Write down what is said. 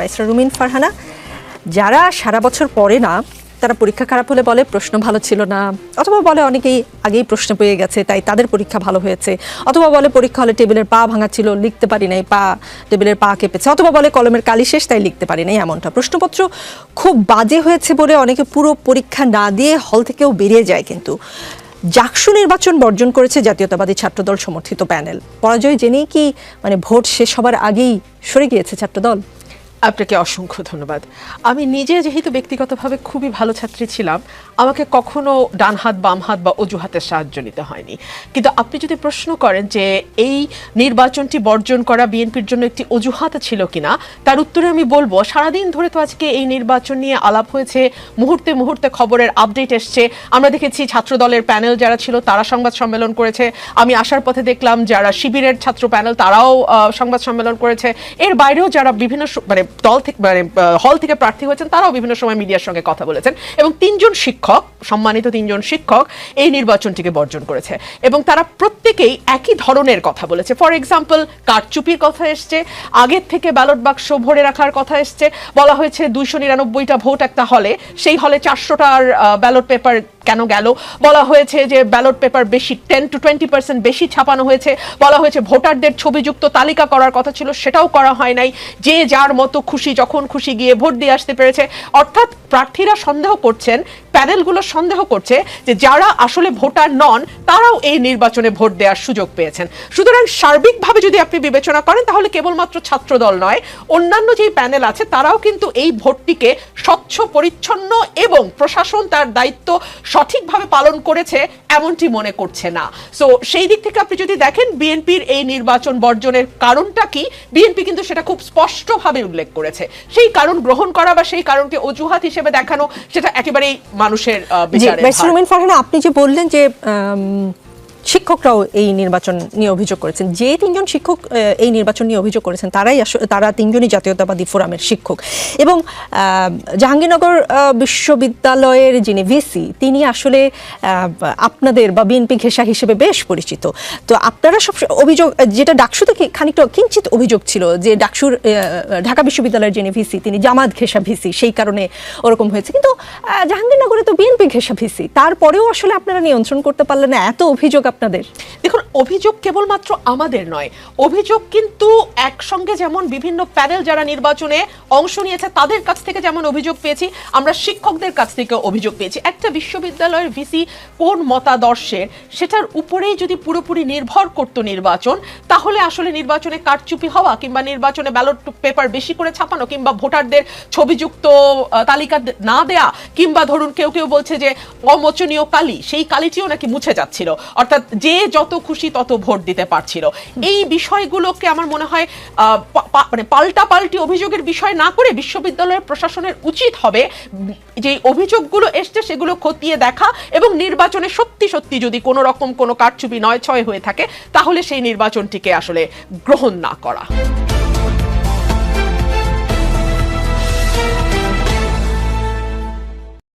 বাইসরা রুমিন ফারহানা, যারা সারা বছর পড়ে না তারা পরীক্ষা খারাপ হলে বলে প্রশ্ন ভালো ছিল না, অথবা বলে অনেকেই আগেই প্রশ্ন পেয়ে গেছে তাই তাদের পরীক্ষা ভালো হয়েছে, অথবা বলে পরীক্ষা হলে টেবিলের পা ভাঙা ছিল লিখতে পারি নাই, টেবিলের পা কেঁপেছে, অথবা বলে কলমের কালি শেষ তাই লিখতে পারি নাই। এমনটা প্রশ্নপত্র খুব বাজে হয়েছে বলে অনেকে পুরো পরীক্ষা না দিয়ে হল থেকেও বেরিয়ে যায়। কিন্তু জাকসু নির্বাচন বর্জন করেছে জাতীয়তাবাদী ছাত্রদল সমর্থিত প্যানেল। পরাজয় জেনেই কি ভোট শেষ হবার আগেই সরে গিয়েছে ছাত্রদল? আপনাকে অসংখ্য ধন্যবাদ। আমি নিজে যেহেতু ব্যক্তিগতভাবে খুবই ভালো ছাত্রী ছিলাম, আমাকে কখনো ডান হাত বাম হাত বা অজুহাতের সাহায্য নিতে হয়নি। কিন্তু আপনি যদি প্রশ্ন করেন যে এই নির্বাচনটি বর্জন করা বিএনপির জন্য একটি অজুহাত ছিল কিনা, তার উত্তরে আমি বলবো সারাদিন ধরে তো আজকে এই নির্বাচন নিয়ে আলাপ হয়েছে, মুহূর্তে মুহূর্তে খবরের আপডেট এসছে। আমরা দেখেছি ছাত্র দলের প্যানেল যারা ছিল তারা সংবাদ সম্মেলন করেছে, আমি আসার পথে দেখলাম যারা শিবিরের ছাত্র প্যানেল তারাও সংবাদ সম্মেলন করেছে। এর বাইরেও যারা বিভিন্ন দল থেকে হল থেকে প্রার্থী হয়েছেন তারাও বিভিন্ন সময় মিডিয়ার সঙ্গে কথা বলেছেন, এবং সম্মানিত তিনজন শিক্ষক এই নির্বাচনটিকে বর্জন করেছে, এবং তারা প্রত্যেকেই একই ধরনের কথা বলেছে। ফর এক্সাম্পল, কারচুপির কথা এসছে, আগের থেকে ব্যালট বাক্স ভরে রাখার কথা এসছে, বলা হয়েছে 299টা ভোট একটা হলে, সেই হলে 400টার ব্যালট পেপার কেন গেল, বলা হয়েছে যে ব্যালট পেপার বেশি 10 to 20% বেশি ছাপানো হয়েছে, বলা হয়েছে ভোটারদের ছবিযুক্ত তালিকা করার কথা ছিল সেটাও করা হয় নাই, যে যার মতো খুশি যখন খুশি গিয়ে ভোট দিয়ে আসতে পেরেছে। অর্থাৎ প্রার্থীরা সন্দেহ করছেন, প্যানেলগুলো সন্দেহ করছে যে যারা আসলে ভোটার নন তারাও এই নির্বাচনে ভোট দেওয়ার সুযোগ পেয়েছেন। সুতরাং সার্বিকভাবে যদি আপনি বিবেচনা করেন তাহলে কেবলমাত্র ছাত্রদল নয়, অন্যান্য যেই প্যানেল আছে তারাও কিন্তু এই ভোটটিকে স্বচ্ছ পরিচ্ছন্ন এবং প্রশাসন তার দায়িত্ব সঠিকভাবে পালন করেছে এমনটি মনে করছে না। সো সেই দিক থেকে আপনি যদি দেখেন বিএনপির এই নির্বাচন বর্জনের কারণটা কি, বিএনপি কিন্তু সেটা খুব স্পষ্টভাবে উল্লেখ করেছে। সেই কারণ গ্রহণ করা বা সেই কারণকে অজুহাত হিসেবে দেখানো সেটা একেবারেই মানুষের বিচারের ভার। আপনি যে বললেন যে শিক্ষকরাও এই নির্বাচন নিয়ে অভিযোগ করেছেন, যে তিনজন শিক্ষক এই নির্বাচন নিয়ে অভিযোগ করেছেন তারা তিনজনই জাতীয়তাবাদী ফোরামের শিক্ষক, এবং জাহাঙ্গীরনগর বিশ্ববিদ্যালয়ের যিনি ভিসি তিনি আসলে আপনাদের বা বিএনপি ঘেঁষা হিসেবে বেশ পরিচিত। তো আপনারা সব অভিযোগ, যেটা ডাকসুতে খানিকটা কিঞ্চিত অভিযোগ ছিল যে ডাকসুর ঢাকা বিশ্ববিদ্যালয়ের যিনি ভিসি তিনি জামাত ঘেঁষা ভিসি, সেই কারণে ওরকম হয়েছে। কিন্তু জাহাঙ্গীরনগরে তো বিএনপি ঘেঁষা ভিসি, তারপরেও আসলে আপনারা নিয়ন্ত্রণ করতে পারলেন না, এত অভিযোগ আপনাদের। দেখুন, অভিযোগ কেবলমাত্র আমাদের নয়, অভিযোগ কিন্তু একসঙ্গে যেমন বিভিন্ন প্যানেল যারা নির্বাচনে অংশ নিয়েছে তাদের কাছ থেকে যেমন অভিযোগ পেয়েছি, আমরা শিক্ষকদের কাছ থেকে অভিযোগ পেয়েছি। একটা বিশ্ববিদ্যালয়ের ভিসি কোন মতাদর্শের সেটার উপরেই যদি পুরোপুরি নির্ভর করত নির্বাচন, তাহলে আসলে নির্বাচনে কারচুপি হওয়া কিংবা নির্বাচনে ব্যালট পেপার বেশি করে ছাপানো কিংবা ভোটারদের ছবিযুক্ত তালিকা না দেয়া, কিংবা ধরুন কেউ কেউ বলছে যে অমোচনীয় কালি, সেই কালিটিও নাকি মুছে যাচ্ছিল, অর্থাৎ যে যত খুশি তত ভোট দিতে পারছিল। এই বিষয়গুলোকে আমার মনে হয় পাল্টাপাল্টি অভিযোগের বিষয় না করে বিশ্ববিদ্যালয়ের প্রশাসনের উচিত হবে যে অভিযোগগুলো এসছে সেগুলো খতিয়ে দেখা, এবং নির্বাচনে সত্যি সত্যি যদি কোনো রকম কোনো কারচুপি নয় ছয় হয়ে থাকে তাহলে সেই নির্বাচনটিকে আসলে গ্রহণ না করা।